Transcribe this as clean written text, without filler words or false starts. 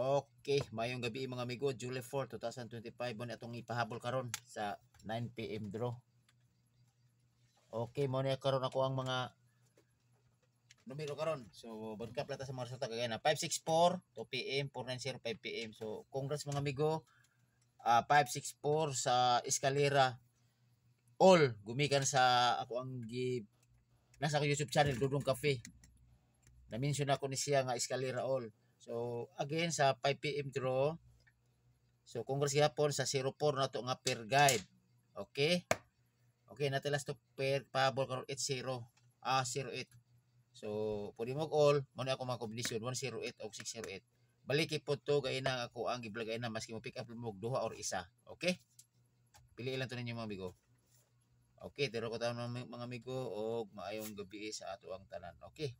Okay, mayong gabi mga amigo, July 4, 2025 mo atong ipahabol karon sa 9 PM draw. Okay, mo na karon ako ang mga numero karon. So, bagka plata sa mga resulta kagaya na 564 2 PM, 490 5 PM. So, congrats mga amigo. 564 sa Escalera all gumikan sa ako ang nasa ako YouTube channel Dudong Cafe. Na-mention ako ni siya nga Escalera all. So, again sa 5 PM draw. So, congrats gihapon sa 04 na to nga per guide. Okay? Okay, natilas to per pahabol karon 80. 08. So, pwede mo all, mo na ako mga kombinasyon 108 o 608. Balik po to gay na ako ang giblagay na maski mo pick up mo duha or isa. Okay? Pili lang to ninyo mga amigo. Okay, tiro ko tayo mga amigo og maayong gabi sa ato ang tanan. Okay?